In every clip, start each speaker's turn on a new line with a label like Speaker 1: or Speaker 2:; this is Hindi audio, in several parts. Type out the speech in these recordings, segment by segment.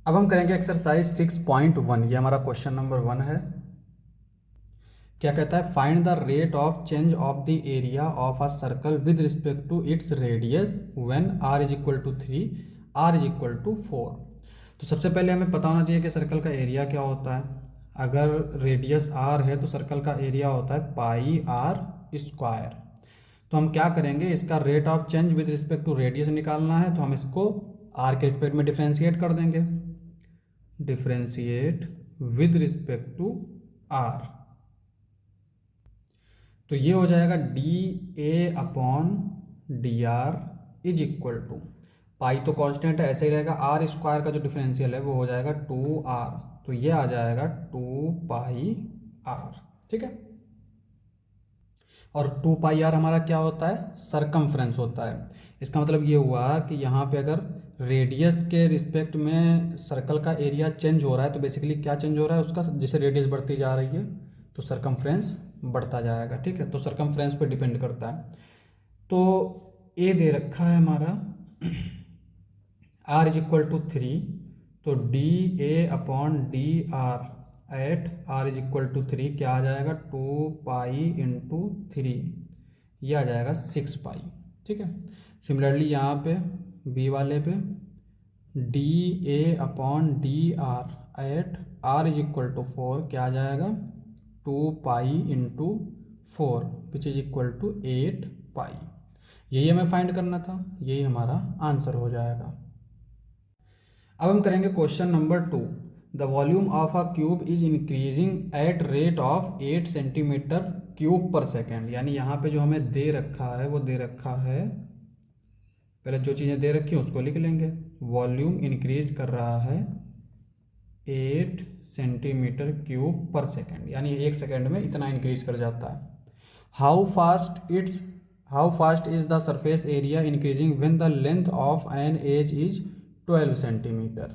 Speaker 1: अब हम करेंगे एक्सरसाइज 6.1। ये हमारा क्वेश्चन नंबर 1 है। क्या कहता है, find the rate of change of the area of a circle with respect to its radius when r is equal to 3, r is equal to 4। तो सबसे पहले हमें पता होना चाहिए कि सर्कल का एरिया क्या होता है। अगर रेडियस r है तो सर्कल का एरिया होता है पाई r स्क्वायर। तो हम क्या करेंगे, इसका rate of change with respect to radius निकालना है, तो हम इसको r के रिस्पेक्ट में डिफ्रेंशिएट कर देंगे। Differentiate with respect to r, तो ये हो जाएगा d A upon D r is equal to, pi तो कांस्टेंट है ऐसे ही रहेगा, आर स्क्वायर का जो डिफरेंशियल है वो हो जाएगा 2r, तो ये आ जाएगा 2 पाई आर। ठीक है, और 2 पाई आर हमारा क्या होता है, सरकमफ्रेंस होता है। इसका मतलब ये हुआ कि यहाँ पे अगर रेडियस के रिस्पेक्ट में सर्कल का एरिया चेंज हो रहा है तो बेसिकली क्या चेंज हो रहा है उसका, जैसे रेडियस बढ़ती जा रही है तो सरकमफ्रेंस बढ़ता जाएगा। ठीक है, तो सरकमफ्रेंस पे डिपेंड करता है। तो ए दे रखा है हमारा r इज इक्वल टू 3, तो D A upon D R at r is equal to 3 क्या आ जाएगा, 2 पाई इंटू 3, ये आ जाएगा 6 पाई। ठीक है, सिमिलरली यहाँ पे बी वाले पे D A upon D R at r is equal to 4 क्या आ जाएगा, 2 pi into 4 which is equal to 8 pi. यही हमें फाइंड करना था, यही हमारा आंसर हो जाएगा। अब हम करेंगे question number 2। The volume of a cube is increasing at rate of 8 centimetre cube per second. यानी यहाँ पे जो हमें दे रखा है वो दे रखा है, पहले जो चीज़ें दे रखी हैं उसको लिख लेंगे। वॉल्यूम इंक्रीज कर रहा है 8 सेंटीमीटर क्यूब पर सेकेंड, यानी 1 सेकेंड में इतना इंक्रीज कर जाता है। How fast is the surface area increasing when the length of an edge is 12 centimetre.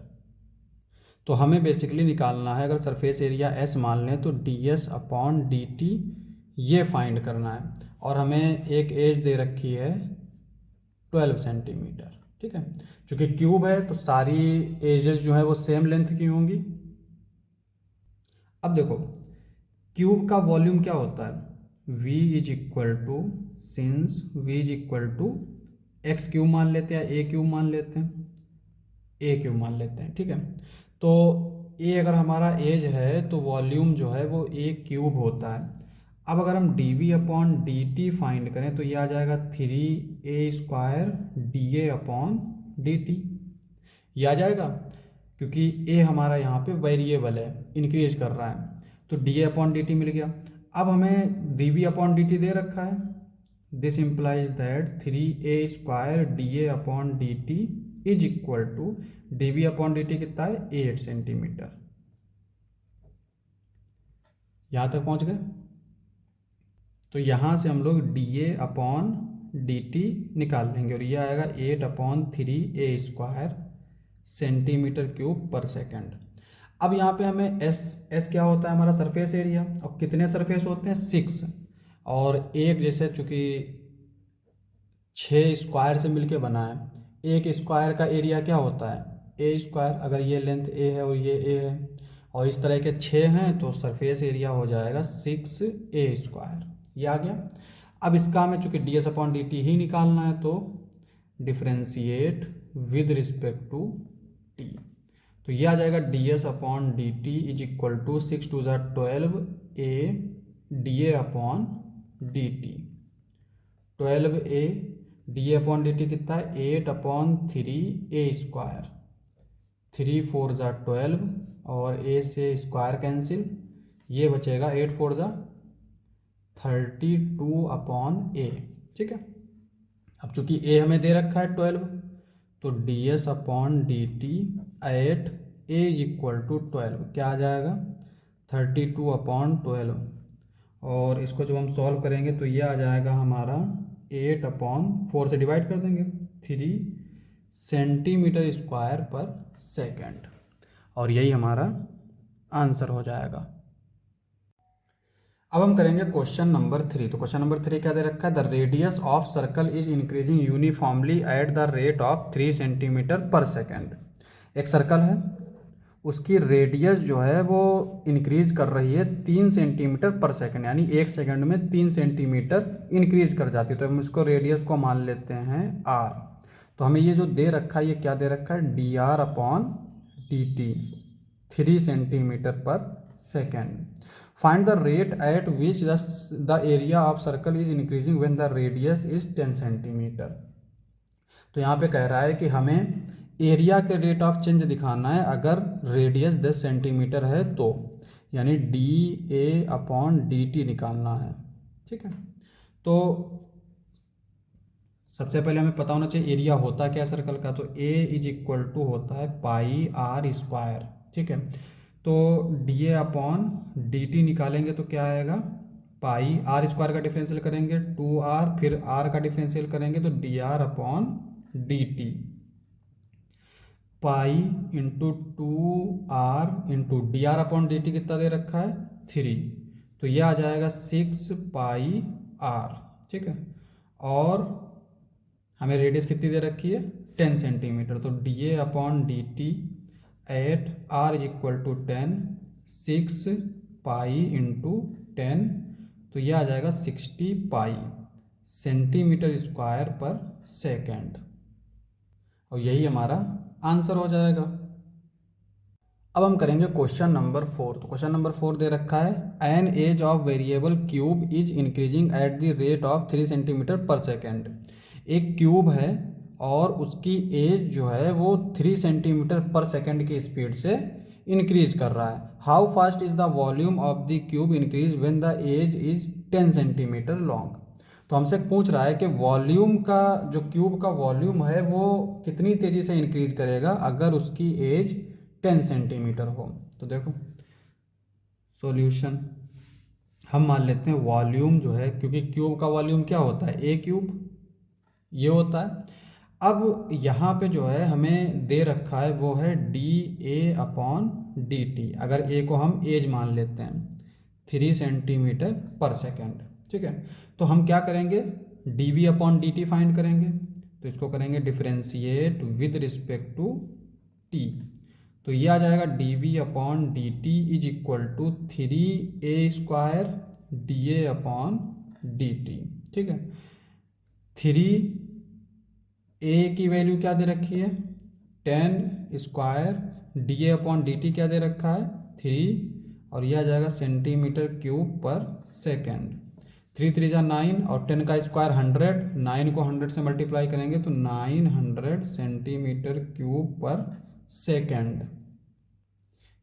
Speaker 1: तो हमें बेसिकली निकालना है, अगर सरफेस एरिया s मान लें तो d s upon d t ये फाइंड करना है, और हमें एक एज दे रखी है 12 सेंटीमीटर। ठीक है, चूँकि क्यूब है तो सारी एजेस जो है वो सेम लेंथ की होंगी। अब देखो क्यूब का वॉल्यूम क्या होता है, v is equal to, since v is equal to x cube मान लेते हैं, ए क्यूब मान लेते हैं, ए क्यूब मान लेते हैं। ठीक है, तो ए अगर हमारा एज है तो वॉल्यूम जो है वो ए क्यूब होता है। अब अगर हम d v upon d t find करें तो ये आ जाएगा 3a स्क्वायर डी ए अपॉन डी टी, ये आ जाएगा क्योंकि ए हमारा यहाँ पे वेरिएबल है, इंक्रीज कर रहा है, तो D A upon d t मिल गया। अब हमें d v upon d t दे रखा है, this implies that 3a square d A upon d t is equal to d v upon d t कितना है, 8 सेंटीमीटर। यहाँ तक पहुँच गए, तो यहाँ से हम लोग D A upon d T निकाल लेंगे और ये आएगा 8 upon 3a square centimetre cube per second. अब यहाँ पे हमें एस क्या होता है, हमारा सरफेस एरिया, और कितने सरफेस होते हैं 6, और एक जैसे चूँकि 6 स्क्वायर से मिलके बना है, एक स्क्वायर का एरिया क्या होता है ए स्क्वायर, अगर ये लेंथ ए है और ये ए है और इस तरह के 6 हैं तो सरफेस एरिया हो जाएगा 6a स्क्वायर, ये आ गया। अब इसका हमें चूँकि d s upon d t ही निकालना है तो differentiate with respect to t, तो ये आ जाएगा d s upon d t is equal to 6 2 12a d A upon d t, 12a d A upon d t कितना है 8 अपॉन 3a स्क्वायर, 3 4 12 और a से स्क्वायर कैंसिल, ये बचेगा 8 4 32 अपॉन a। ठीक है, अब चूंकि a हमें दे रखा है 12, तो d s upon d t at a is equal to 12 क्या आ जाएगा 32 अपॉन 12, और इसको जब हम सॉल्व करेंगे तो ये आ जाएगा हमारा 8 अपॉन 4 से डिवाइड कर देंगे 3 सेंटीमीटर स्क्वायर पर सेकेंड, और यही हमारा आंसर हो जाएगा। अब हम करेंगे क्वेश्चन नंबर 3। तो क्वेश्चन नंबर 3 क्या दे रखा है, the radius of circle is increasing uniformly eight the rate of 3 centimetre per second. एक सर्कल है उसकी रेडियस जो है वो इंक्रीज कर रही है 3 सेंटीमीटर पर सेकंड, यानी 1 सेकंड में 3 सेंटीमीटर इंक्रीज कर जाती है। तो हम इसको रेडियस को मान लेते हैं r। तो हमें ये जो दे रखा है, ये क्या दे रखा है, dr/dt 3 centimetre per second. Find the rate at which the area of circle is increasing when the radius is 10 centimetre. तो यहाँ पे कह रहा है कि हमें एरिया के रेट ऑफ चेंज दिखाना है अगर रेडियस 10 सेंटीमीटर है तो, यानी dA/dt निकालना है। ठीक है, तो सबसे पहले हमें पता होना चाहिए एरिया होता क्या है सर्कल का। तो A होता है πr²। ठीक है, तो dA/dt निकालेंगे तो क्या आएगा, पाई r² का डिफरेंशियल करेंगे 2r, फिर r का डिफरेंशियल करेंगे तो dr/dt, pi into 2r into dr/dt कितना दे रखा है 3, तो यह आ जाएगा 6πr। ठीक है, और हमें रेडियस कितनी दे रखी है 10 सेंटीमीटर। तो dA/dt एट r 10, 6π इंटू 10, तो यह आ जाएगा 60π सेंटीमीटर स्क्वायर पर सेकेंड, और यही हमारा आंसर हो जाएगा। अब हम करेंगे क्वेश्चन नंबर 4। तो क्वेश्चन नंबर 4 दे रखा है an edge of variable cube is increasing at the rate of 3 centimetre per second. एक क्यूब है और उसकी एज जो है वो 3 सेंटीमीटर पर सेकेंड की स्पीड से इंक्रीज कर रहा है। How fast is the volume of the cube increase when the edge is 10 centimetre long. तो हमसे पूछ रहा है कि वॉल्यूम का, जो क्यूब का वॉल्यूम है वो कितनी तेज़ी से इंक्रीज करेगा अगर उसकी एज 10 सेंटीमीटर हो। तो देखो सॉल्यूशन, हम मान लेते हैं वॉल्यूम जो है, क्योंकि क्यूब का वॉल्यूम क्या होता है, ए क्यूब, ये होता है। अब यहाँ पे जो है हमें दे रखा है वो है dA/dt। अगर ए को हम एज मान लेते हैं 3 सेंटीमीटर पर सेकेंड। ठीक है, तो हम क्या करेंगे, dV/dt फाइंड करेंगे। तो इसको करेंगे differentiate with respect to t। तो ये आ जाएगा dV/dt is equal to 3a² dA/dt। ठीक है, 3a की वैल्यू क्या दे रखी है 10², dA/dt क्या दे रखा है 3, और यह आ जाएगा सेंटीमीटर क्यूब पर सेकेंड। 3 3 जा 9 और 10 का स्क्वायर 100, 9 को 100 से मल्टीप्लाई करेंगे तो 900 सेंटीमीटर क्यूब पर सेकेंड,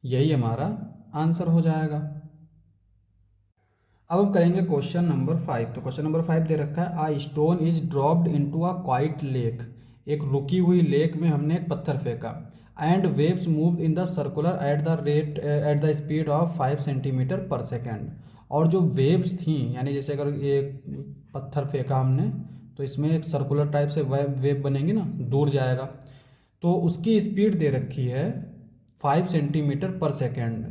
Speaker 1: यही हमारा आंसर हो जाएगा। अब हम करेंगे क्वेश्चन नंबर 5। तो क्वेश्चन नंबर 5 दे रखा है a stone is dropped into a quiet lake. एक रुकी हुई लेक में हमने एक पत्थर फेंका। And waves move in the circular at the speed of 5 centimetre per second. और जो वेव्स थी, यानी जैसे अगर एक पत्थर फेंका हमने तो इसमें एक सर्कुलर टाइप से वेव बनेंगी ना, दूर जाएगा, तो उसकी स्पीड दे रखी है 5 सेंटीमीटर पर सेकेंड।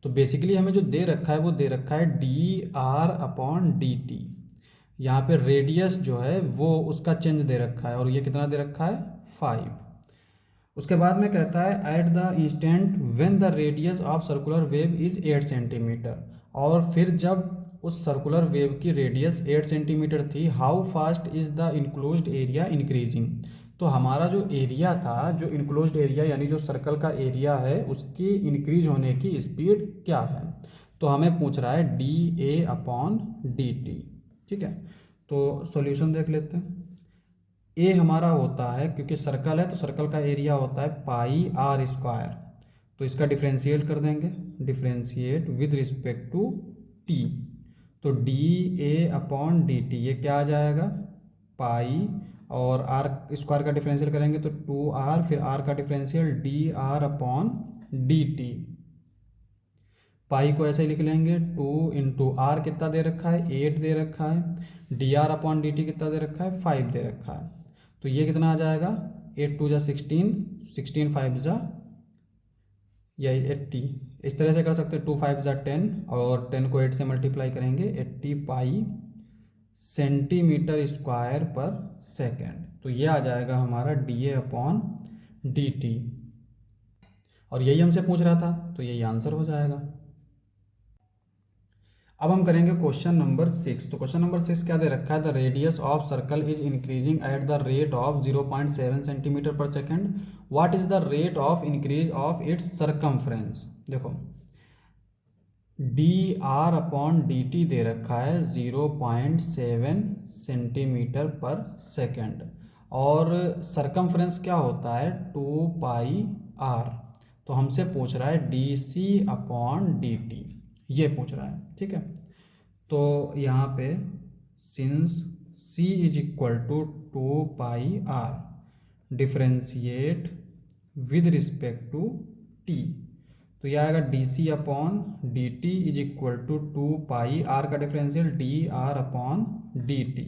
Speaker 1: तो बेसिकली हमें जो दे रखा है वो दे रखा है dr/dt। यहाँ पे रेडियस जो है वो उसका चेंज दे रखा है, और ये कितना दे रखा है 5। उसके बाद में कहता है at the instant when the radius of circular wave is 8 centimetre. और फिर जब उस सर्कुलर वेव की रेडियस 8 सेंटीमीटर थी, how fast is the enclosed area increasing. तो हमारा जो एरिया था, जो इनक्लोज्ड एरिया यानी जो सर्कल का एरिया है, उसकी इंक्रीज होने की स्पीड क्या है। तो हमें पूछ रहा है dA/dt। ठीक है, तो सॉल्यूशन देख लेते हैं। ए हमारा होता है, क्योंकि सर्कल है तो सर्कल का एरिया होता है πr²। तो इसका डिफरेंशिएट कर देंगे, differentiate with respect to t। तो dA/dt ये क्या आ जाएगा पाई, और r² का डिफरेंशियल करेंगे तो 2r, फिर r का डिफरेंशियल dr/dt। पाई को ऐसे लिख लेंगे 2 इंटू आर कितना दे रखा है 8 दे रखा है, dr/dt कितना दे रखा है 5 दे रखा है। तो ये कितना आ जाएगा 8 2 जा 16, 16 5 जा यही 80। इस तरह से कर सकते हैं 2 5 जा 10, और 10 को 8 से मल्टीप्लाई करेंगे 80 पाई सेंटीमीटर स्क्वायर पर सेकेंड। तो ये आ जाएगा हमारा dA/dt। और यही हमसे पूछ रहा था, तो यही आंसर हो जाएगा। अब हम करेंगे क्वेश्चन नंबर 6। तो क्वेश्चन नंबर 6 क्या दे रखा है, the radius of circle is increasing at the rate of 0.7 centimetre per second, what is the rate of increase of its circumference. देखो d r upon d t दे रखा है 0.7 सेंटीमीटर पर सेकेंड, और सरकमफ्रेंस क्या होता है 2 पाई आर। तो हमसे पूछ रहा है d c upon d t, ये पूछ रहा है, ठीक है। तो यहाँ पे since c is equal to 2 pi r, differentiate with respect to t, तो यह आएगा d c upon d t is equal to 2 pi r का differential d r upon d t.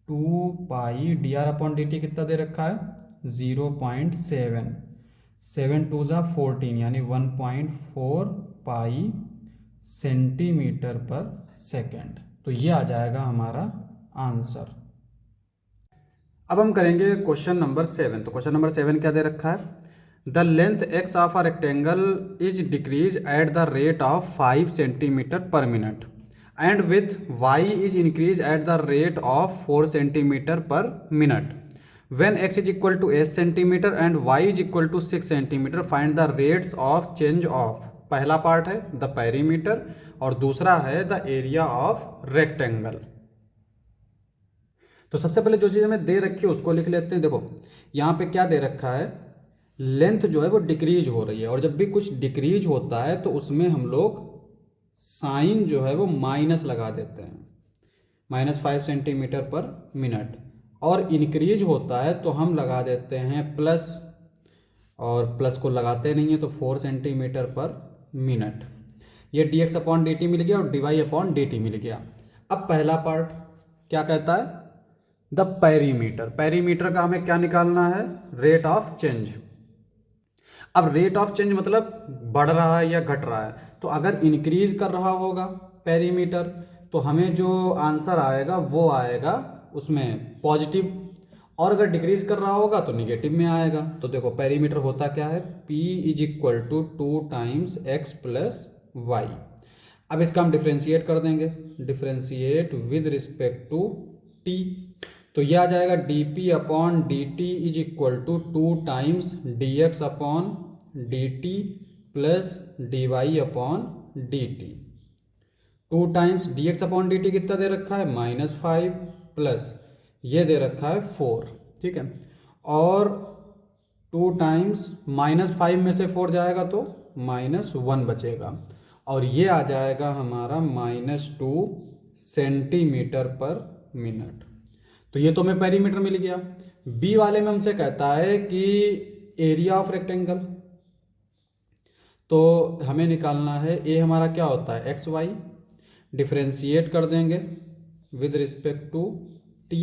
Speaker 1: 2 pi d r upon d t कितना दे रखा है 0.7, 7 2 ज़ा 14 यानी 1.4 पाई सेंटीमीटर पर सेकेंड। तो ये आ जाएगा हमारा आंसर। अब हम करेंगे क्वेश्चन नंबर 7। तो क्वेश्चन नंबर 7 क्या दे रखा है, the length x of a rectangle is decrease at the rate of 5 centimetre per minute and with y is increase at the rate of 4 centimetre per minute. When x is equal to 8 centimetre and y is equal to 6 centimetre, find the rates of change of. पहला पार्ट है द पेरीमीटर और दूसरा है द एरिया ऑफ रेक्टेंगल। तो सबसे पहले जो चीज़ हमें दे रखी है उसको लिख लेते हैं। देखो यहाँ पे क्या दे रखा है, लेंथ जो है वो डिक्रीज हो रही है, और जब भी कुछ डिक्रीज होता है तो उसमें हम लोग साइन जो है वो माइनस लगा देते हैं, -5 सेंटीमीटर पर मिनट, और इंक्रीज होता है तो हम लगा देते हैं प्लस, और प्लस को लगाते नहीं है तो 4 सेंटीमीटर पर मिनट। ये d x upon d t मिल गया और d y upon d t मिल गया। अब पहला पार्ट क्या कहता है, द पेरीमीटर। पेरीमीटर का हमें क्या निकालना है, रेट ऑफ चेंज। अब रेट ऑफ चेंज मतलब बढ़ रहा है या घट रहा है, तो अगर इंक्रीज कर रहा होगा पेरीमीटर तो हमें जो आंसर आएगा वो आएगा उसमें पॉजिटिव, और अगर डिक्रीज कर रहा होगा तो निगेटिव में आएगा। तो देखो पेरीमीटर होता क्या है, P is equal to 2 times x plus y. अब इसका हम डिफ्रेंशिएट कर देंगे, differentiate with respect to t, तो यह आ जाएगा d p upon d t is equal to 2 times d x upon d t plus d y upon d t. 2 times d x upon d t कितना दे रखा है -5 प्लस ये दे रखा है 4, ठीक है, और 2 टाइम्स -5 में से 4 जाएगा तो -1 बचेगा, और ये आ जाएगा हमारा -2 सेंटीमीटर पर मिनट। तो ये तो हमें पेरीमीटर मिल गया। बी वाले में हमसे कहता है कि एरिया ऑफ रेक्टेंगल, तो हमें निकालना है ए हमारा क्या होता है एक्स वाई, डिफ्रेंशिएट कर देंगे विद रिस्पेक्ट टू टी,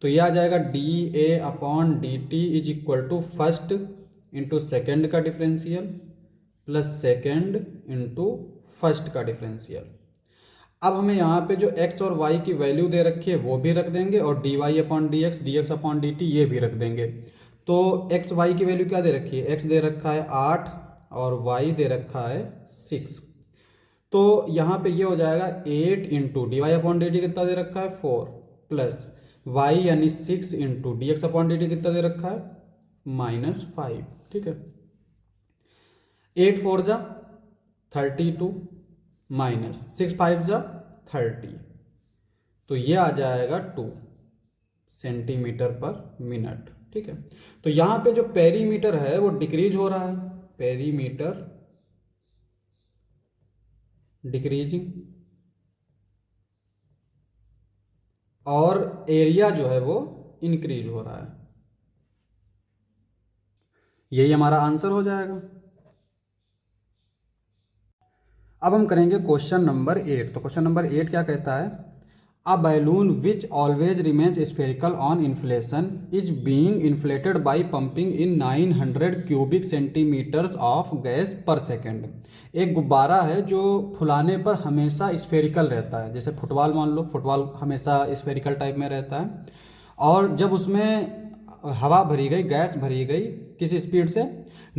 Speaker 1: तो यह आ जाएगा d A upon d t is equal to first into second का differential plus second into first का डिफरेंशियल। अब हमें यहाँ पे जो x और y की वैल्यू दे रखी है वो भी रख देंगे, और d y upon d x upon d t ये भी रख देंगे। तो x y की वैल्यू क्या दे रखी है, x दे रखा है 8 और y दे रखा है 6, तो यहाँ पे ये हो जाएगा 8 into d y upon d t कितना दे रखा है 4 प्लस y यानी 6 into d x upon d t कितना दे रखा है -5, ठीक है। 8 4 जा 32 -6 5 जा 30, तो ये आ जाएगा 2 सेंटीमीटर पर मिनट, ठीक है। तो यहाँ पे जो पेरीमीटर है वो डिक्रीज हो रहा है, पेरीमीटर डिक्रीजिंग, और एरिया जो है वो इंक्रीज हो रहा है, यही हमारा आंसर हो जाएगा। अब हम करेंगे क्वेश्चन नंबर 8। तो क्वेश्चन नंबर 8 क्या कहता है, a balloon which always remains spherical on inflation is being inflated by pumping in 900 cubic centimetres of gas per second. एक गुब्बारा है जो फुलाने पर हमेशा स्फेरिकल रहता है, जैसे फुटबॉल मान लो, फुटबॉल हमेशा स्फेरिकल टाइप में रहता है, और जब उसमें हवा भरी गई, गैस भरी गई किस स्पीड से,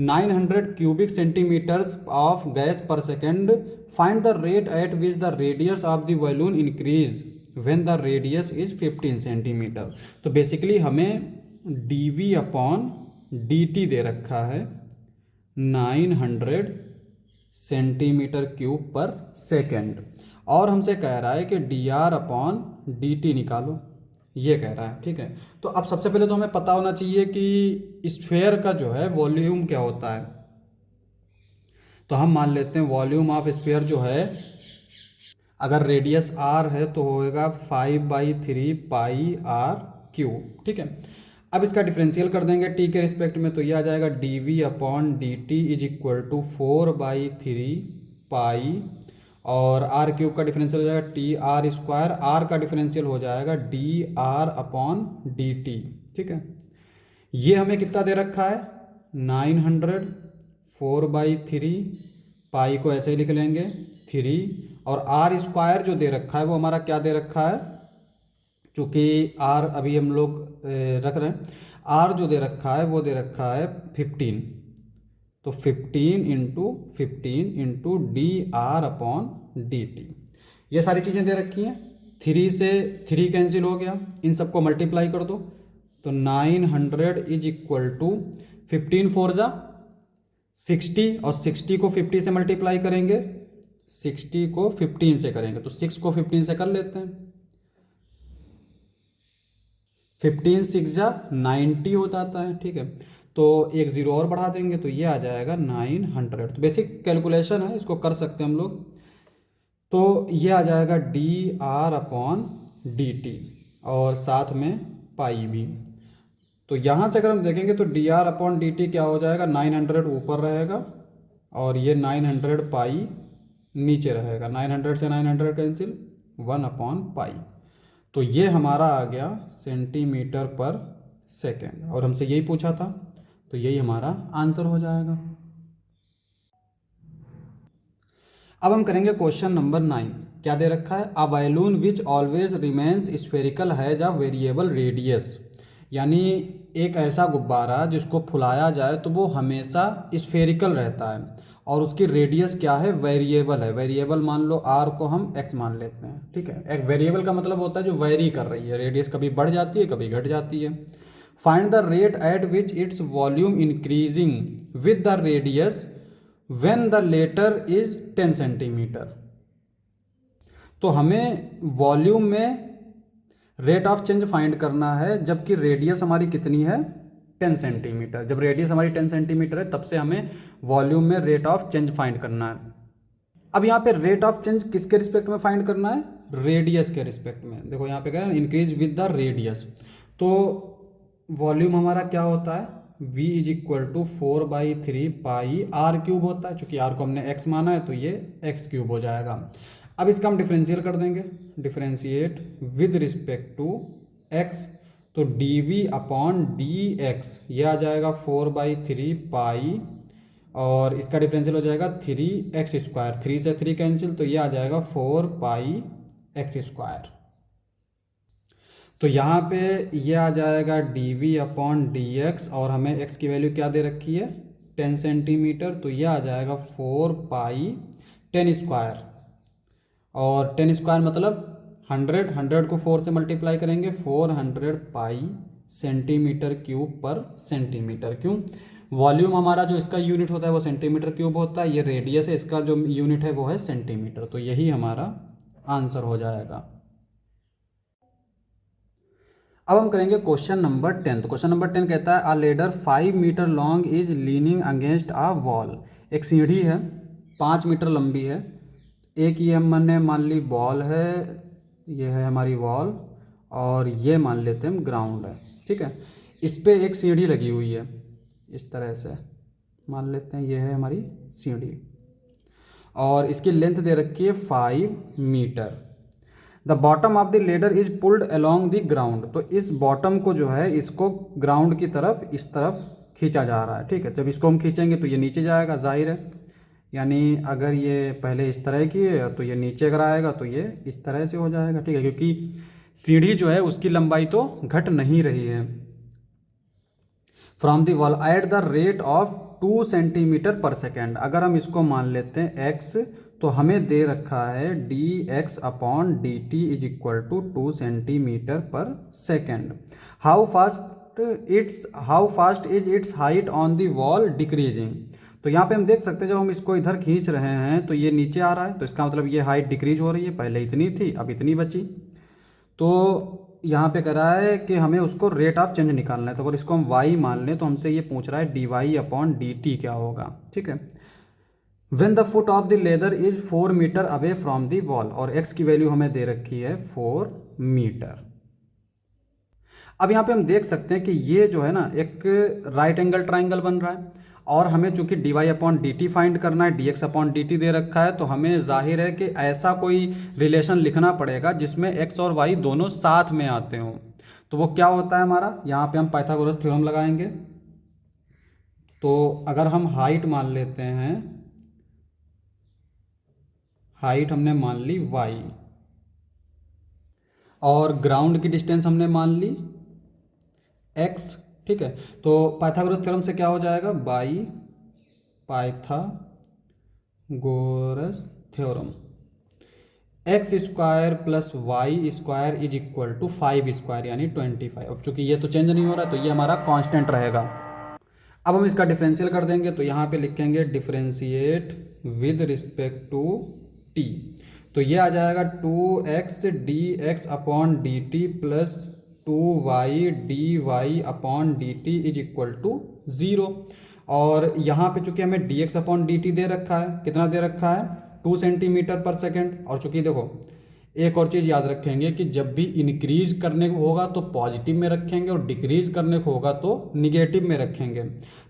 Speaker 1: 900 cubic centimetres of gas per second. Find the rate at which the radius of the balloon increase when the radius is 15 centimetre. तो बेसिकली हमें dv अपॉन dt दे रखा है 900 सेंटीमीटर क्यूब पर सेकेंड, और हमसे कह रहा है कि dr अपॉन dt निकालो, ये कह रहा है। ठीक है, तो अब सबसे पहले तो हमें पता होना चाहिए कि स्फेयर का जो है वॉल्यूम क्या होता है। तो हम मान लेते हैं वॉल्यूम ऑफ स्फेयर जो है, अगर रेडियस r है तो होएगा 5/3 पाई r क्यूब। ठीक है, अब इसका डिफरेंशियल कर देंगे t के रिस्पेक्ट में, तो ये आ जाएगा dv upon dt is equal to 4/3 pi, और आर क्यूब का डिफरेंशियल हो जाएगा टी आर स्क्वायर, आर का डिफरेंशियल हो जाएगा d r upon d t. ठीक है, ये हमें कितना दे रखा है 900, 4/3 पाई को ऐसे ही लिख लेंगे 3, और आर स्क्वायर जो दे रखा है वो हमारा क्या दे रखा है, चूँकि आर अभी हम लोग रख रहे हैं, आर जो दे रखा है वो दे रखा है 15, तो 15 into D r upon d t, ये सारी चीज़ें दे रखी हैं। 3 से 3 कैंसिल हो गया, इन सबको मल्टीप्लाई कर दो, तो 900 इज इक्वल टू 15 4 जा 60, और 60 को 50 से मल्टीप्लाई करेंगे, 60 को 15 से करेंगे तो 6 को 15 से कर लेते हैं, 15 6 जा 90 हो जाता है। ठीक है, तो एक ज़ीरो और बढ़ा देंगे तो ये आ जाएगा 900। तो बेसिक कैलकुलेशन है, इसको कर सकते हैं हम लोग। तो ये आ जाएगा d r upon d t, और साथ में पाई भी। तो यहाँ से अगर हम देखेंगे तो D r upon d t क्या हो जाएगा, 900 ऊपर रहेगा और ये 900 पाई नीचे रहेगा, 900 से 900 कैंसिल, 1 अपॉन पाई। तो ये हमारा आ गया सेंटीमीटर पर सेकेंड, और हमसे यही पूछा था, तो यही हमारा आंसर हो जाएगा। अब हम करेंगे क्वेश्चन नंबर 9। क्या दे रखा है, a balloon which always remains spherical has a variable radius, यानी एक ऐसा गुब्बारा जिसको फुलाया जाए तो वो हमेशा स्फेरिकल रहता है, और उसकी रेडियस क्या है, वेरिएबल है। वेरिएबल मान लो आर को हम एक्स मान लेते हैं। ठीक है, एक वेरिएबल का मतलब होता है जो वेरी कर रही है, रेडियस कभी बढ़ जाती है कभी घट जाती है। Find the rate at which its volume increasing with the radius when the letter is 10 centimetre. तो हमें वॉल्यूम में रेट ऑफ चेंज फाइंड करना है जबकि रेडियस हमारी कितनी है 10 सेंटीमीटर। जब रेडियस हमारी 10 सेंटीमीटर है तब से हमें वॉल्यूम में रेट ऑफ चेंज फाइंड करना है। अब यहाँ पे रेट ऑफ चेंज किसके रिस्पेक्ट में फाइंड करना है, रेडियस के रिस्पेक्ट में। देखो यहाँ पे कह रहे हैं इंक्रीज विद द रेडियस, तो वॉल्यूम हमारा क्या होता है, v is equal to 4/3 pi r cube होता है, चूँकि आर को हमने x माना है तो ये x क्यूब हो जाएगा। अब इसका हम डिफरेंशियल कर देंगे, differentiate with respect to x, तो dv अपॉन dx ये आ जाएगा 4/3 पाई, और इसका डिफरेंशियल हो जाएगा 3x स्क्वायर, 3 से 3 कैंसिल, तो ये आ जाएगा 4 पाई x स्क्वायर। तो यहाँ पे ये आ जाएगा dv अपॉन dx, और हमें x की वैल्यू क्या दे रखी है 10 सेंटीमीटर, तो ये आ जाएगा 4 पाई 10 स्क्वायर, और 10 स्क्वायर मतलब 100 को 4 से मल्टीप्लाई करेंगे, 400 पाई सेंटीमीटर क्यूब पर सेंटीमीटर। क्यों, वॉल्यूम हमारा जो इसका यूनिट होता है वो सेंटीमीटर क्यूब होता है, ये रेडियस है, इसका जो यूनिट है वो है सेंटीमीटर, तो यही हमारा आंसर हो जाएगा। अब हम करेंगे क्वेश्चन नंबर 10। तो क्वेश्चन नंबर 10 कहता है a ladder 5 metre long is leaning against a wall. एक सीढ़ी है 5 मीटर लंबी है, एक ये हमने मान ली वॉल है, ये है हमारी वॉल, और ये मान लेते हैं हम ग्राउंड है। ठीक है, इस पे एक सीढ़ी लगी हुई है, इस तरह से मान लेते हैं ये है हमारी सीढ़ी, और इसकी लेंथ दे रखी है 5 metre. The bottom of the ladder is pulled along the ground, तो इस बॉटम को जो है इसको ग्राउंड की तरफ इस तरफ खींचा जा रहा है। ठीक है, जब इसको हम खींचेंगे तो ये नीचे जाएगा, जाहिर है, यानी अगर ये पहले इस तरह की है तो ये नीचे अगर आएगा तो ये इस तरह से हो जाएगा। ठीक है, क्योंकि सीढ़ी जो है उसकी लंबाई तो घट नहीं रही है, from the wall at the rate of 2 centimetre per second. अगर हम इसको मान लेते हैं x, तो हमें दे रखा है dx upon dt is equal to 2 centimetre per second. How fast is its height on the wall decreasing. तो यहाँ पे हम देख सकते हैं जब हम इसको इधर खींच रहे हैं तो ये नीचे आ रहा है, तो इसका मतलब ये हाइट डिक्रीज हो रही है, पहले इतनी थी अब इतनी बची। तो यहाँ पे कह रहा है कि हमें उसको रेट ऑफ चेंज निकालना है, तो अगर इसको हम y मान लें तो हमसे ये पूछ रहा है dy अपॉन dt क्या होगा। ठीक है, when the foot of the ladder is 4 metre away from the wall, और x की वैल्यू हमें दे रखी है 4 मीटर। अब यहाँ पे हम देख सकते हैं कि ये जो है ना एक राइट एंगल ट्राइंगल बन रहा है, और हमें चूंकि d y upon d t find करना है, d x upon d t दे रखा है, तो हमें जाहिर है कि ऐसा कोई रिलेशन लिखना पड़ेगा जिसमें एक्स और वाई दोनों साथ में आते हों। तो वो क्या होता है हमारा, यहाँ पे हम पाइथागोरस थ्योरम लगाएंगे। तो अगर हम हाइट मान लेते हैं, हाइट हमने मान ली y, और ग्राउंड की डिस्टेंस हमने मान ली x। ठीक है, तो पाइथागोरस थ्योरम से क्या हो जाएगा, by Pythagoras theorem x square plus y square is equal to 5 square यानी 25। अब चूंकि ये तो चेंज नहीं हो रहा है तो ये हमारा कांस्टेंट रहेगा। अब हम इसका डिफरेंशियल कर देंगे, तो यहाँ पे लिखेंगे differentiate with respect to t। तो ये आ जाएगा 2x d x upon d t plus 2y d y upon d t is equal to 0। और यहाँ पे चूंकि हमें d x upon d t दे रखा है, कितना दे रखा है 2 सेंटीमीटर पर सेकेंड। और चूंकि देखो एक और चीज़ याद रखेंगे कि जब भी इंक्रीज करने को होगा तो पॉजिटिव में रखेंगे, और डिक्रीज करने को होगा तो निगेटिव में रखेंगे।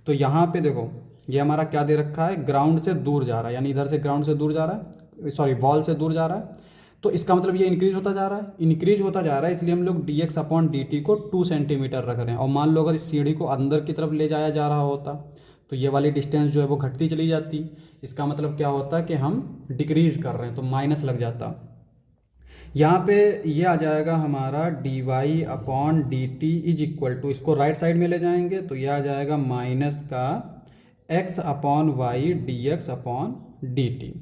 Speaker 1: तो यहाँ पे देखो ये हमारा क्या दे रखा है, ग्राउंड से दूर जा रहा है, यानी इधर से ग्राउंड से दूर जा रहा है, सॉरी वॉल से दूर जा रहा है, तो इसका मतलब ये इंक्रीज होता जा रहा है, इंक्रीज होता जा रहा है, इसलिए हम लोग D x upon d t को 2 सेंटीमीटर रख रहे हैं। और मान लो अगर इस सीढ़ी को अंदर की तरफ ले जाया जा रहा होता तो ये वाली डिस्टेंस जो है वो घटती चली जाती। इसका मतलब क्या होता है कि हम डिक्रीज कर रहे हैं, तो माइनस लग जाता। यहाँ पे ये आ जाएगा हमारा d y upon d t is equal to, इसको राइट साइड में ले जाएंगे तो ये आ जाएगा माइनस का x upon y d x upon d t.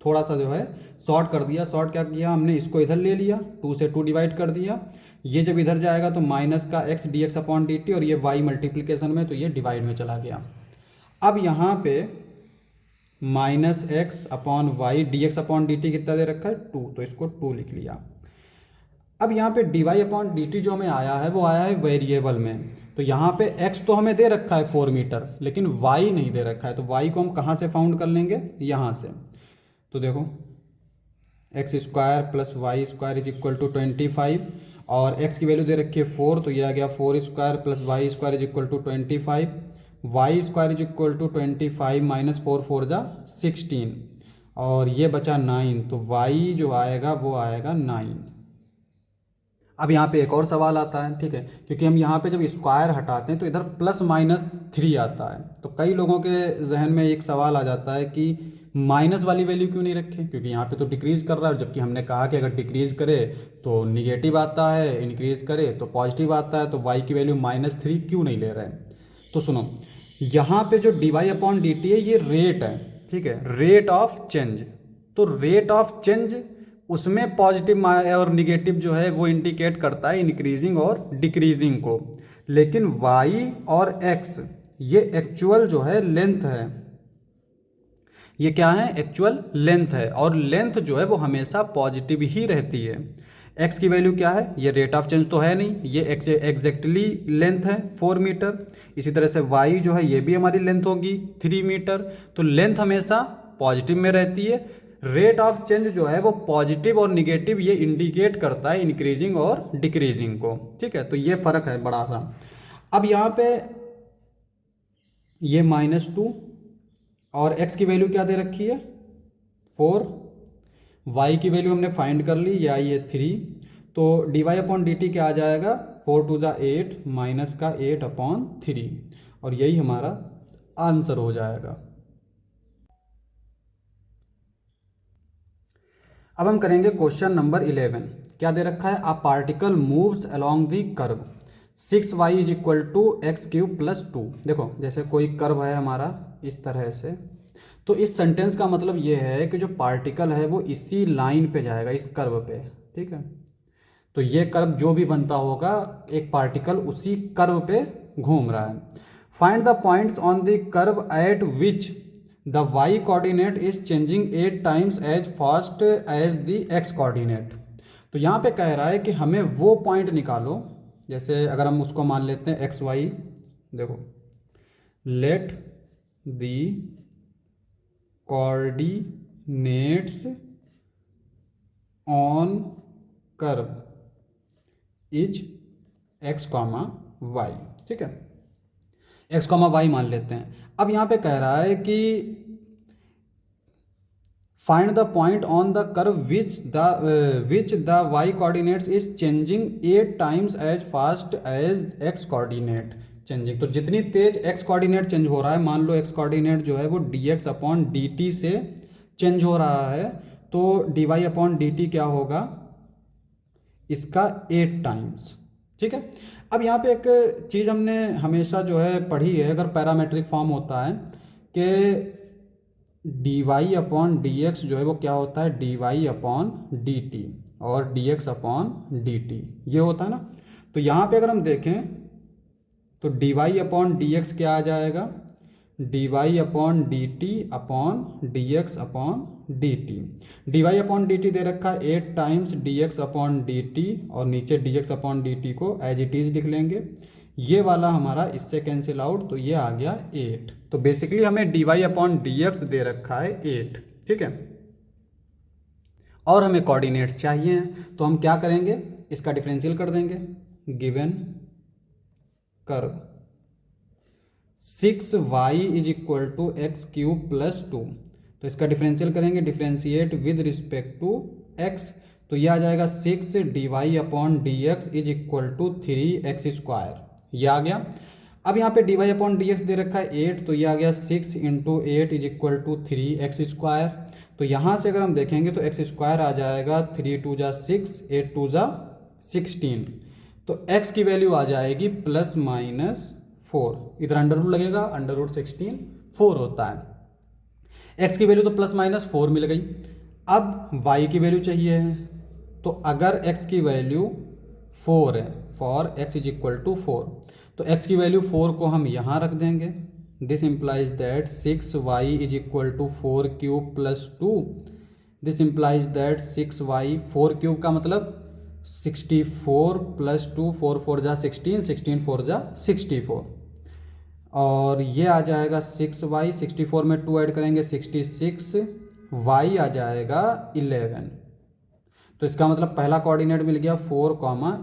Speaker 1: थोड़ा सा जो है शॉर्ट कर दिया, शॉर्ट क्या किया हमने, इसको इधर ले लिया, 2 से 2 डिवाइड कर दिया। ये जब इधर जाएगा तो माइनस का x D x upon d t, और ये वाई मल्टीप्लिकेशन में तो ये डिवाइड में चला गया। अब यहाँ पे minus x upon y d x upon d t कितना दे रखा है 2, तो इसको 2 लिख लिया। अब यहाँ पे d y upon d t जो हमें आया है वो आया है वेरिएबल में, तो यहाँ पे x तो हमें दे रखा है 4 मीटर, लेकिन y नहीं दे रखा है, तो y को हम कहाँ से फाउंड कर लेंगे, यहाँ से। तो देखो x square plus y square is equal to 25, और x की वैल्यू दे रखी है 4, तो ये आ गया 4 square plus y square is equal to 25, y square is equal to 25 minus 4 4 जा 16, और ये बचा 9, तो y जो आएगा वो आएगा 9। अब यहाँ पे एक और सवाल आता है, ठीक है, क्योंकि हम यहाँ पे जब स्क्वायर हटाते हैं तो इधर प्लस माइनस 3 आता है, तो कई लोगों के जहन में एक सवाल आ जाता है कि माइनस वाली वैल्यू क्यों नहीं रखें, क्योंकि यहाँ पे तो डिक्रीज़ कर रहा है, जबकि हमने कहा कि अगर डिक्रीज़ करे तो निगेटिव आता है, इंक्रीज़ करे तो पॉजिटिव आता है, तो वाई की वैल्यू -3 क्यों नहीं ले रहे हैं। तो सुनो, यहाँ पे जो d y upon d t है ये रेट है, ठीक है, रेट ऑफ चेंज। तो रेट ऑफ चेंज उसमें पॉजिटिव और निगेटिव जो है वो इंडिकेट करता है इंक्रीजिंग और डिक्रीजिंग को, लेकिन y और x ये एक्चुअल जो है लेंथ है, ये क्या है, एक्चुअल लेंथ है, और लेंथ जो है वो हमेशा पॉजिटिव ही रहती है। x की वैल्यू क्या है, ये रेट ऑफ चेंज तो है नहीं, ये एग्जैक्टली लेंथ है 4 मीटर। इसी तरह से y जो है ये भी हमारी लेंथ होगी 3 मीटर, तो लेंथ हमेशा पॉजिटिव में रहती है। रेट ऑफ चेंज जो है वो पॉजिटिव और निगेटिव ये इंडिकेट करता है इंक्रीजिंग और डिक्रीजिंग को, ठीक है, तो ये फ़र्क है बड़ा सा। अब यहाँ पे ये -2, और x की वैल्यू क्या दे रखी है 4, y की वैल्यू हमने फाइंड कर ली, ये आई है 3, तो d y upon d t क्या आ जाएगा 4 2 जा 8 माइनस का 8 अपॉन 3, और यही हमारा आंसर हो जाएगा। अब हम करेंगे क्वेश्चन नंबर 11। क्या दे रखा है, a particle moves along the curve 6y is equal to x cube plus 2। देखो जैसे कोई कर्व है हमारा इस तरह से, तो इस सेंटेंस का मतलब ये है कि जो पार्टिकल है वो इसी लाइन पे जाएगा, इस कर्व पे, ठीक है। तो ये कर्व जो भी बनता होगा, एक पार्टिकल उसी कर्व पे घूम रहा है। Find the points on the curve at which the y coordinate is changing 8 times as fast as the x coordinate. तो यहाँ पे कह रहा है कि हमें वो पॉइंट निकालो, जैसे अगर हम उसको मान लेते हैं एक्स वाई। देखो, let the coordinates on curve is x comma y, ठीक है, एक्स कॉमा वाई मान लेते हैं। अब यहाँ पे कह रहा है कि find the point on the curve which the y coordinates is changing 8 times as fast as x coordinate changing. तो जितनी तेज एक्स कोऑर्डिनेट चेंज हो रहा है, मान लो एक्स कोऑर्डिनेट जो है वो d x upon d t से चेंज हो रहा है, तो d y upon d t क्या होगा, इसका 8 टाइम्स, ठीक है। अब यहाँ पे एक चीज़ हमने हमेशा जो है पढ़ी है, अगर पैरामेट्रिक फॉर्म होता है कि d y upon d x जो है वो क्या होता है, d y upon d t, और d x upon d t, ये होता है ना। तो यहाँ पे अगर हम देखें तो d y upon d x क्या आ जाएगा, d y upon d t upon d x upon d t. D y upon d t दे रखा है 8 times d x upon d t, और नीचे d x upon d t को एज इट इज लिख लेंगे। ये वाला हमारा इससे कैंसिल आउट, तो ये आ गया 8। तो बेसिकली हमें d y upon d x दे रखा है 8, ठीक है, और हमें कोऑर्डिनेट्स चाहिए हैं, तो हम क्या करेंगे, इसका डिफरेंशियल कर देंगे। Given curve 6y is equal to x cube plus 2, तो इसका डिफरेंशियल करेंगे, differentiate with respect to x, तो यह आ जाएगा 6 d y upon d x is equal to 3x square, ये आ गया। अब यहाँ पे d y upon d x दे रखा है 8, तो ये आ गया 6 into 8 is equal to 3x square. तो यहाँ से अगर हम देखेंगे तो x स्क्वायर आ जाएगा 3 2 जा 6, 8 2 जा 16, तो x की वैल्यू आ जाएगी प्लस माइनस 4, इधर अंडर रूट लगेगा, अंडर रूट 16 4 होता है। x की वैल्यू तो प्लस माइनस 4 मिल गई। अब y की वैल्यू चाहिए है, तो अगर x की वैल्यू 4 है, for x is equal to 4, तो x की वैल्यू 4 को हम यहाँ रख देंगे। This implies that 6y is equal to 4 cube plus 2, this implies that 6y 4 cube का मतलब 64 प्लस 2, 4 4 जा 16, 16 4 जा 64, और ये आ जाएगा 6y, 64 में 2 ऐड करेंगे 66, y आ जाएगा 11। तो इसका मतलब पहला कोऑर्डिनेट मिल गया 4,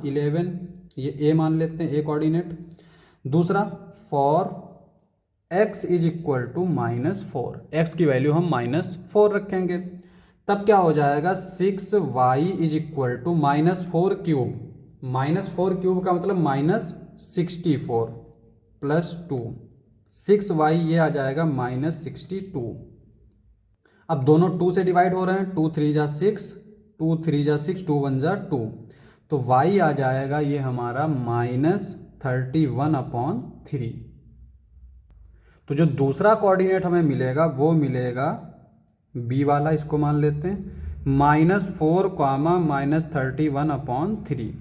Speaker 1: 11, ये a मान लेते हैं, a कोऑर्डिनेट। दूसरा for x is equal to -4, x की वैल्यू हम -4 रखेंगे, तब क्या हो जाएगा 6y is equal to -4 cube, -4 cube का मतलब -64 प्लस 2, 6y ये आ जाएगा -62। अब दोनों 2 से डिवाइड हो रहे हैं, 2 3 जा 6, 2 3 जा 6, 2 1 जा 2, तो y आ जाएगा ये हमारा -31/3। तो जो दूसरा कोऑर्डिनेट हमें मिलेगा वो मिलेगा b वाला, इसको मान लेते हैं -4, -31/3,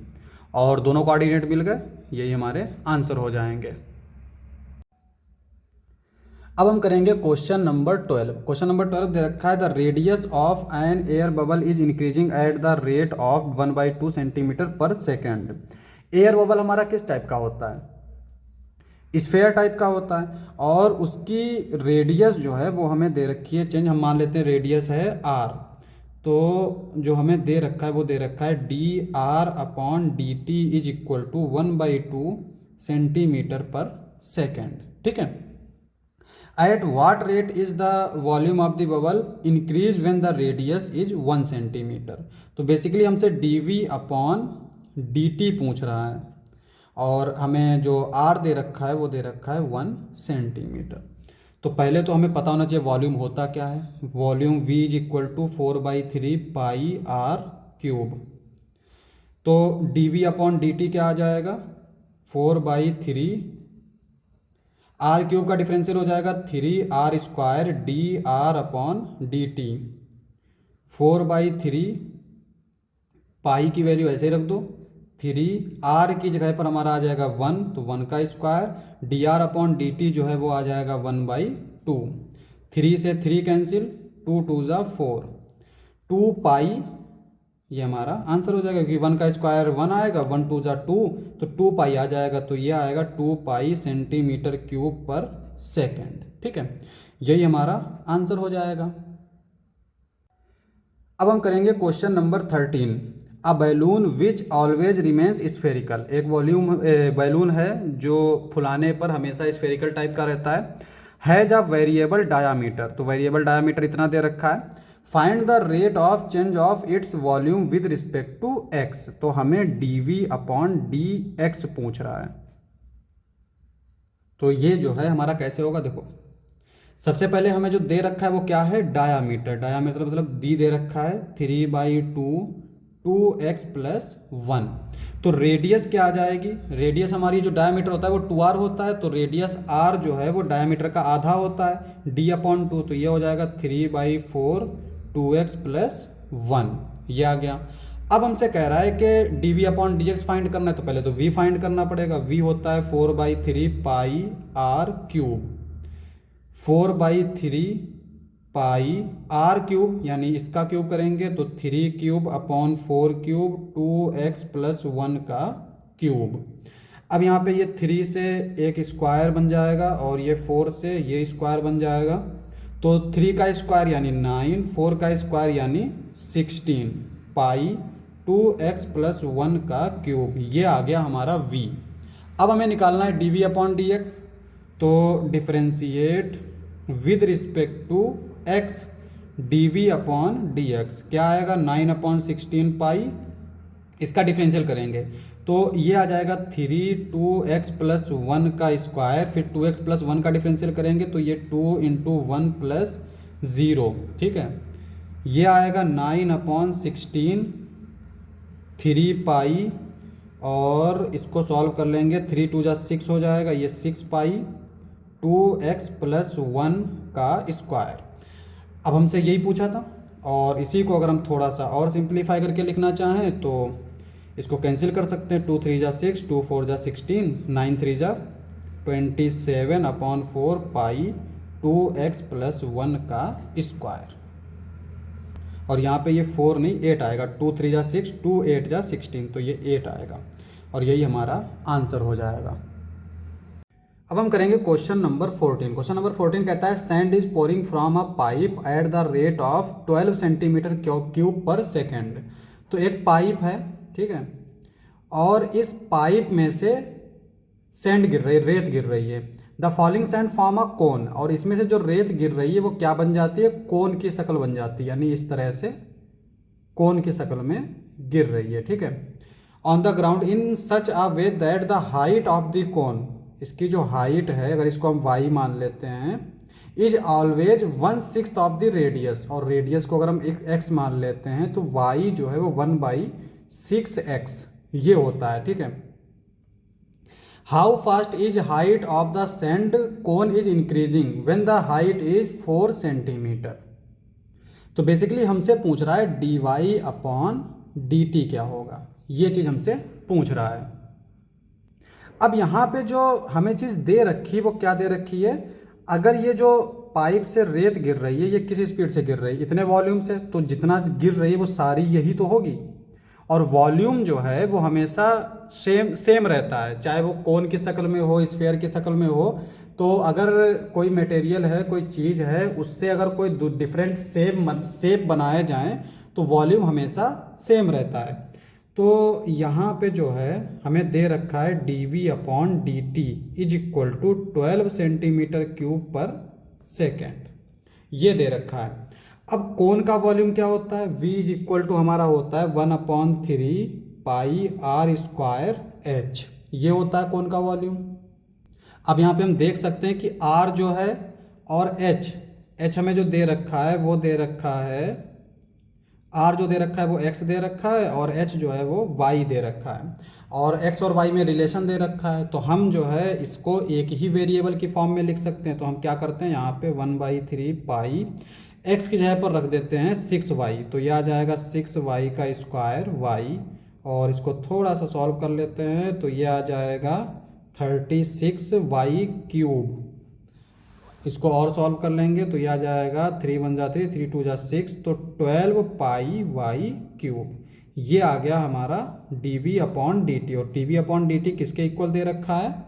Speaker 1: और दोनों कोऑर्डिनेट मिल गए, यही हमारे आंसर हो जाएंगे। अब हम करेंगे क्वेश्चन नंबर 12। क्वेश्चन नंबर 12 दे रखा है the radius of an air bubble is increasing at the rate of 1/2 centimetre per second. Air bubble हमारा किस टाइप का होता है, स्फेयर टाइप का होता है, और उसकी रेडियस जो है वो हमें दे रखी है चेंज, हम मान लेते हैं रेडियस है r, तो जो हमें दे रखा है वो दे रखा है dr upon dt is equal to 1/2 centimetre per second, ठीक है। At what rate is the volume of the bubble increase when the radius is 1 centimetre. तो बेसिकली हमसे dv अपॉन dt पूछ रहा है, और हमें जो r दे रखा है वो दे रखा है 1 सेंटीमीटर। तो पहले तो हमें पता होना चाहिए वॉल्यूम होता क्या है, volume v is equal to 4/3 pi r cube, तो dv अपॉन dt क्या आ जाएगा 4/3 आर क्यूब का डिफरेंशियल हो जाएगा 3r² dr/dt। 4/3 पाई की वैल्यू ऐसे ही रख दो, 3 r की जगह पर हमारा आ जाएगा 1, तो 1 का स्क्वायर dr/dt जो है वो आ जाएगा 1/2। 3 से 3 कैंसिल, 2 2 ज़ा 4, 2 पाई ये हमारा आंसर हो जाएगा, क्योंकि 1 का स्क्वायर 1 आएगा, 1 2 ज़ा 2, तो 2 पाई आ जाएगा, तो ये आएगा 2 पाई सेंटीमीटर क्यूब पर सेकेंड। ठीक है, यही हमारा आंसर हो जाएगा। अब हम करेंगे question number 13। A balloon which always remains spherical. एक वॉल्यूम बैलून है जो फुलाने पर हमेशा स्फेरिकल टाइप का रहता हैज़ अ वेरिएबल डायामीटर। तो वेरिएबल डायामीटर इतना दे रखा है। Find the rate of change of its volume with respect to x. तो हमें dv/dx पूछ रहा है। तो ये जो है हमारा कैसे होगा, देखो सबसे पहले हमें जो दे रखा है वो क्या है, डायामीटर। डायामीटर मतलब डी दे रखा है 3/2 2x + 1। तो रेडियस क्या आ जाएगी, रेडियस हमारी जो डायामीटर होता है वो 2r होता है, तो रेडियस r जो है वो डायामीटर का आधा होता है d/2, तो ये हो जाएगा 3/4 2x + 1, ये आ गया। अब हमसे कह रहा है कि dv/dx फाइंड करना है, तो पहले तो v फाइंड करना पड़ेगा। v होता है 4/3 पाई r³, 4/3 पाई r³ यानी इसका क्यूब करेंगे तो 3³/4³ 2x + 1 का क्यूब। अब यहाँ पे ये 3 से एक स्क्वायर बन जाएगा और ये 4 से ये स्क्वायर बन जाएगा, तो 3 का स्क्वायर यानी 9, 4 का स्क्वायर यानी 16 पाई 2x + 1 का क्यूब। ये आ गया हमारा v। अब हमें निकालना है dv/dx, तो differentiate with respect to x dv/dx क्या आएगा 9/16 पाई, इसका डिफरेंशियल करेंगे तो ये आ जाएगा 3 2x + 1 का स्क्वायर, फिर 2x + 1 का डिफरेंशियल करेंगे तो ये 2 × 1 + 0। ठीक है, ये आएगा 9/16 3 पाई, और इसको सॉल्व कर लेंगे, 3 2 ज़ा 6 हो जाएगा, ये 6 पाई 2x + 1 का स्क्वायर। अब हमसे यही पूछा था, और इसी को अगर हम थोड़ा सा और सिंप्लीफाई करके लिखना चाहें तो इसको कैंसिल कर सकते हैं। 2 3 ज़ा 6, 2 4 ज़ा 16, 9 3 ज़ा 27/4 पाई 2x + 1 का स्क्वायर। और यहाँ पे ये 4 नहीं 8 आएगा, 2 3 ज़ा 6, 2 8 ज़ा 16, तो ये 8 आएगा, और यही हमारा आंसर हो जाएगा। अब हम करेंगे क्वेश्चन नंबर 14। क्वेश्चन नंबर 14 कहता है sand is pouring from a pipe eight the rate of 12 centimetre cube per second. तो एक पाइप है, ठीक है, और इस पाइप में से सैंड गिर रही है, रेत गिर रही है। The falling sand form a cone, और इसमें से जो रेत गिर रही है वो क्या बन जाती है, कोन की शक्ल बन जाती है, यानी इस तरह से कोन की शक्ल में गिर रही है। ठीक है, on the ground in such a way that the height of the cone, इसकी जो हाइट है अगर इसको हम y मान लेते हैं, is always 1/6 of the radius, और रेडियस को अगर हम x मान लेते हैं तो y जो है वो 1/6x ये होता है। ठीक है, how fast is height of the sand cone is increasing when the height is 4 centimetre. तो बेसिकली हमसे पूछ रहा है dy/dt क्या होगा, ये चीज़ हमसे पूछ रहा है। अब यहाँ पे जो हमें चीज़ दे रखी है वो क्या दे रखी है, अगर ये जो पाइप से रेत गिर रही है ये किस स्पीड से गिर रही है, इतने वॉल्यूम से, तो जितना गिर रही है वो सारी यही तो होगी, और वॉल्यूम जो है वो हमेशा सेम रहता है, चाहे वो कोन की शक्ल में हो, स्फीयर की शक्ल में हो। तो अगर कोई मटेरियल है, कोई चीज़ है, उससे अगर कोई डिफरेंट शेप बनाए जाएँ तो वॉल्यूम हमेशा सेम रहता है। तो यहाँ पे जो है हमें दे रखा है dv/dt is equal to 12 centimetre cube per second, ये दे रखा है। अब कोन का वॉल्यूम क्या होता है, v इज इक्वल टू हमारा होता है 1/3 पाई r² h, ये होता है कोन का वॉल्यूम। अब यहाँ पे हम देख सकते हैं कि r जो है और h हमें जो दे रखा है वो दे रखा है आर जो दे रखा है वो एक्स दे रखा है और एच जो है वो वाई दे रखा है, और एक्स और वाई में रिलेशन दे रखा है। तो हम जो है इसको एक ही वेरिएबल की फॉर्म में लिख सकते हैं। तो हम क्या करते हैं, यहाँ पे 1/3 पाई एक्स की जगह पर रख देते हैं 6y, तो यह आ जाएगा 6y का स्क्वायर वाई, और इसको थोड़ा सा सॉल्व कर लेते हैं तो ये आ जाएगा 36y क्यूब। इसको और सॉल्व कर लेंगे तो यह आ जाएगा 3 1 जा 3, 3 2 जा 6, तो 12 पाई वाई क्यूब। ये आ गया हमारा dv/dt, और dv/dt किसके इक्वल दे रखा है,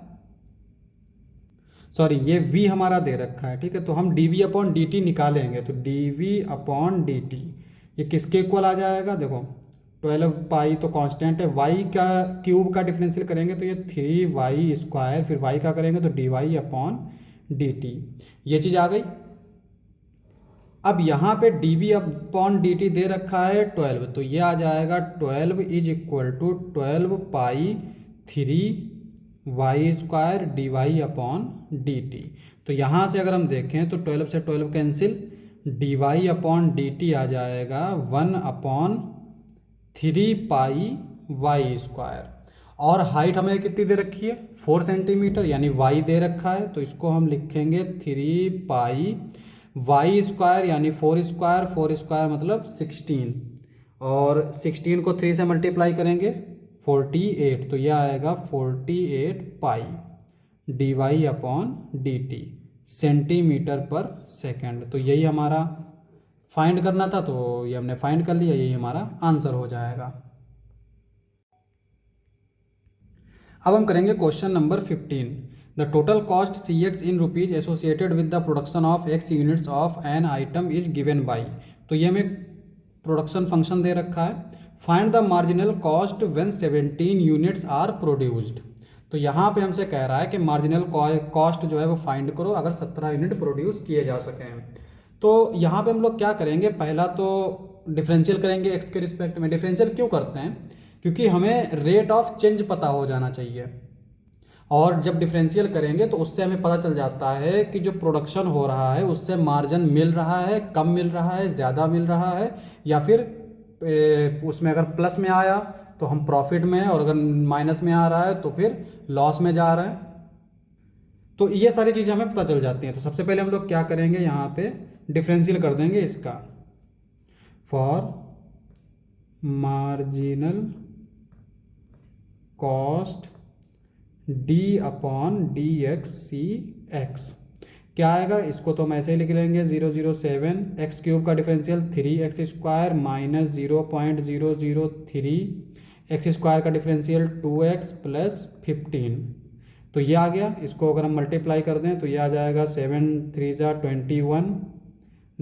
Speaker 1: सॉरी ये v हमारा दे रखा है, ठीक है। तो हम dv/dt निकालेंगे, तो dv/dt ये किसके इक्वल आ जाएगा, देखो 12 पाई तो कांस्टेंट है, y का क्यूब का डिफरेंशियल करेंगे तो ये 3y स्क्वायर, फिर y का करेंगे तो dy/dt, ये चीज़ आ गई। अब यहाँ पे dv/dt दे रखा है 12, तो ये आ जाएगा 12 is equal to 12 pi 3y square dy/dt। तो यहाँ से अगर हम देखें तो 12 से 12 कैंसिल, dy/dt आ जाएगा 1/3 पाई y स्क्वायर, और हाइट हमें कितनी दे रखी है 4 सेंटीमीटर, यानी y दे रखा है, तो इसको हम लिखेंगे 3 पाई y स्क्वायर यानी 4 स्क्वायर, 4 स्क्वायर मतलब 16, और 16 को 3 से मल्टीप्लाई करेंगे 48, तो यह आएगा 48 पाई dy/dt सेंटीमीटर पर सेकंड। तो यही हमारा फाइंड करना था, तो ये हमने फाइंड कर लिया, यही हमारा आंसर हो जाएगा। अब हम करेंगे question number 15। The total cost CX in rupees associated with the production of X units of an item is given by, तो ये हमें प्रोडक्शन फंक्शन दे रखा है। Find the marginal cost when 17 units are produced, तो यहाँ पे हमसे कह रहा है कि मार्जिनल कॉस्ट जो है वो फाइंड करो अगर 17 यूनिट प्रोड्यूस किए जा सकें। तो यहाँ पे हम लोग क्या करेंगे, पहला तो डिफरेंशियल करेंगे एक्स के रिस्पेक्ट में। डिफरेंशियल क्यों करते हैं, क्योंकि हमें रेट ऑफ चेंज पता हो जाना चाहिए, और जब डिफरेंशियल करेंगे तो उससे हमें पता चल जाता है कि जो प्रोडक्शन हो रहा है उससे मार्जिन मिल रहा है, कम मिल रहा है, ज़्यादा मिल रहा है, या फिर उसमें अगर प्लस में आया तो हम प्रॉफिट में हैं, और अगर माइनस में आ रहा है तो फिर लॉस में जा रहा है। तो ये सारी चीज़ें हमें पता चल जाती हैं। तो सबसे पहले हम लोग क्या करेंगे, यहाँ पे डिफरेंशियल कर देंगे इसका, फॉर मार्जिनल कॉस्ट d/dx क्या आएगा, इसको तो हम ऐसे ही लिख लेंगे 007 एक्स क्यूब का differential 3x square minus 0.003 x square का डिफरेंशियल 2x प्लस 15, तो ये आ गया। इसको अगर हम मल्टीप्लाई कर दें तो ये आ जाएगा 7 3 जा 21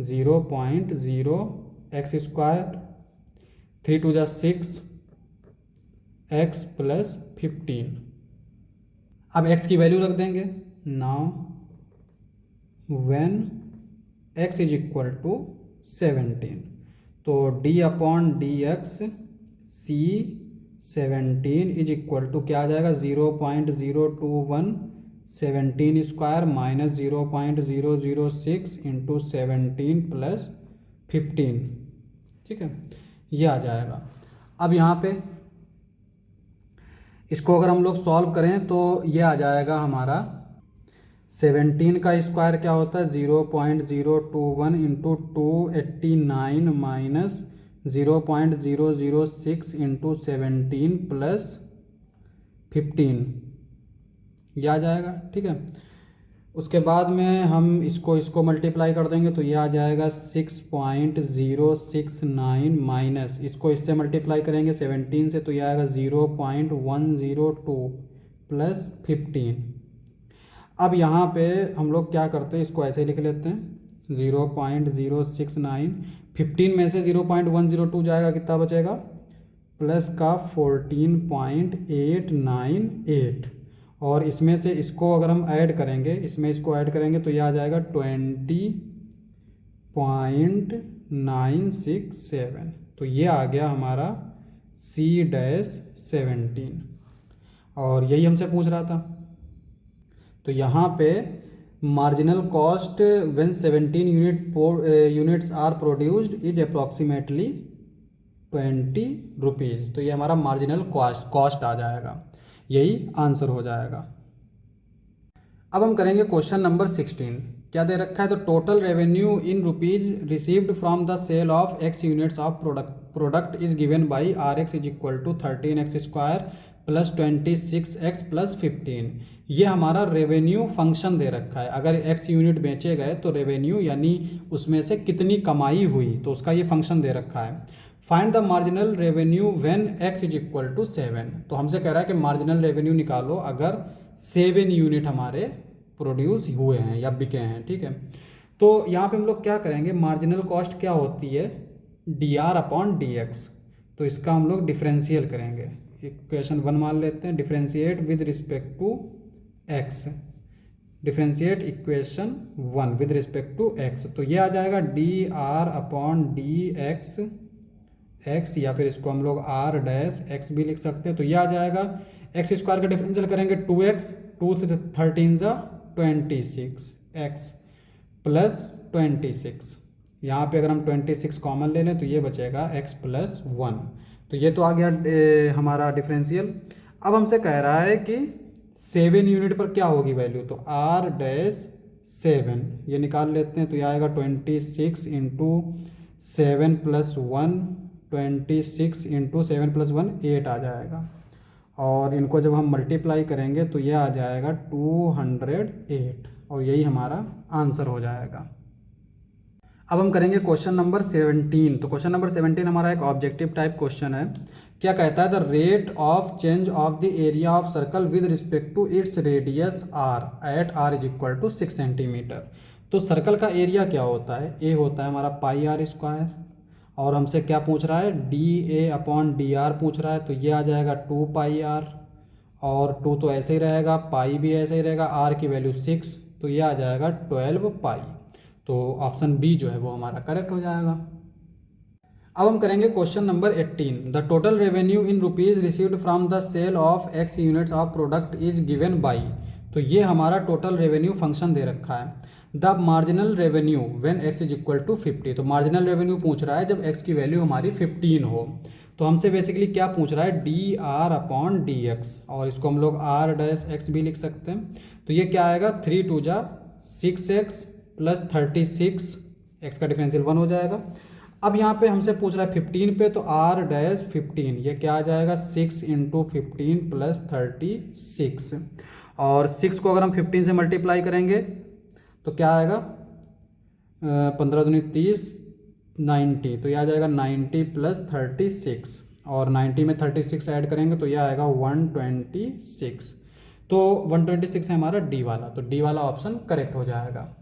Speaker 1: 0.0 एक्स स्क्वायर 3 2 जा 6 एक्स प्लस 15। अब x की वैल्यू रख देंगे। Now when x is equal to 17, तो d/dx c 17 is equal to क्या आ जाएगा 0.021 17 स्क्वायर माइनस 0.006 इंटू 17 प्लस 15, ठीक है, ये आ जाएगा। अब यहाँ पे इसको अगर हम लोग सॉल्व करें तो ये आ जाएगा हमारा 17 का स्क्वायर क्या होता है 0.021 इंटू 289 माइनस 0.006 इंटू 17 प्लस 15, ये आ जाएगा, ठीक है। उसके बाद में हम इसको मल्टीप्लाई कर देंगे तो ये आ जाएगा 6.069 माइनस इसको इससे मल्टीप्लाई करेंगे 17 से तो ये आएगा 0.102 प्लस 15। अब यहाँ पे हम लोग क्या करते हैं, इसको ऐसे लिख लेते हैं 0.069, 15 में से 0.102 जाएगा, कितना बचेगा प्लस का 14.898, और इसमें से इसको अगर हम ऐड करेंगे, इसमें इसको ऐड करेंगे तो यह आ जाएगा 20.967, तो ये आ गया हमारा C-17, और यही हमसे पूछ रहा था। तो यहाँ पे marginal cost when 17 units are produced is approximately ₹20। तो ये हमारा मार्जिनल कॉस्ट आ जाएगा, यही आंसर हो जाएगा। अब हम करेंगे क्वेश्चन नंबर 16। क्या दे रखा है, तो total revenue in rupees received from the sale of x units of product is given by RX is equal to 13x² plus 26x plus 15। ये हमारा रेवेन्यू फंक्शन दे रखा है। अगर x यूनिट बेचे गए तो रेवेन्यू यानी उसमें से कितनी कमाई हुई, तो उसका ये फंक्शन दे रखा है। Find the marginal revenue when x is equal to 7। तो हमसे कह रहा है कि मार्जिनल रेवेन्यू निकालो अगर 7 यूनिट हमारे प्रोड्यूस हुए हैं या बिके हैं, ठीक है। तो यहाँ पे हम लोग क्या करेंगे, मार्जिनल कॉस्ट क्या होती है, dr/dx। तो इसका हम लोग डिफरेंशियल करेंगे। इक्वेशन 1 मान लेते हैं, differentiate with respect to x, differentiate equation 1 with respect to x। तो ये आ जाएगा dr/dx x, या फिर इसको हम लोग r' भी लिख सकते हैं। तो ये आ जाएगा x² का डिफरेंशियल करेंगे 2x, 2 से 13 जा 26 x प्लस 26। यहाँ पे अगर हम 26 कॉमन ले लें तो ये बचेगा x प्लस 1। तो ये तो आ गया हमारा डिफरेंशियल। अब हमसे कह रहा है कि 7 यूनिट पर क्या होगी वैल्यू, तो r'7 ये निकाल लेते हैं। तो ये आएगा 26 इंटू 7 प्लस 1, 26 इंटू 7 प्लस 1 8 आ जाएगा। और इनको जब हम मल्टीप्लाई करेंगे तो ये आ जाएगा 208, और यही हमारा आंसर हो जाएगा। अब हम करेंगे क्वेश्चन नंबर 17। तो क्वेश्चन नंबर 17 हमारा एक ऑब्जेक्टिव टाइप क्वेश्चन है। क्या कहता है, the rate of change of the area of circle with respect to its radius r at r is equal to 6 centimetre. तो सर्कल का एरिया क्या होता है, ए होता है हमारा πr², और हमसे क्या पूछ रहा है, dA/dr पूछ रहा है। तो ये आ जाएगा 2πr, और 2 तो ऐसे ही रहेगा, पाई भी ऐसे ही रहेगा, r की वैल्यू 6, तो ये आ जाएगा 12π। तो ऑप्शन बी जो है वो हमारा करेक्ट हो जाएगा। अब हम करेंगे question number 18। The total revenue in rupees received from the sale of x units of product is given by. तो ये हमारा टोटल रेवेन्यू फंक्शन दे रखा है। The marginal revenue when x is equal to 50। तो मार्जिनल रेवेन्यू पूछ रहा है जब x की वैल्यू हमारी 15 हो। तो हमसे बेसिकली क्या पूछ रहा है, dr/dx, और इसको हम लोग r' भी लिख सकते हैं। तो ये क्या आएगा, 3 2 जा 6x प्लस 36, x का डिफरेंशियल 1 हो जाएगा। अब यहाँ पे हमसे पूछ रहा है 15 पे, तो r'15 ये क्या आ जाएगा, 6 इंटू 15 प्लस 36, और 6 को अगर हम 15 से मल्टीप्लाई करेंगे तो क्या आएगा, 15 दूनी 30, 90। तो यह आ जाएगा 90 प्लस 36, और 90 में 36 ऐड करेंगे तो यह आएगा 126। तो 126 है हमारा डी वाला, तो डी वाला ऑप्शन करेक्ट हो जाएगा।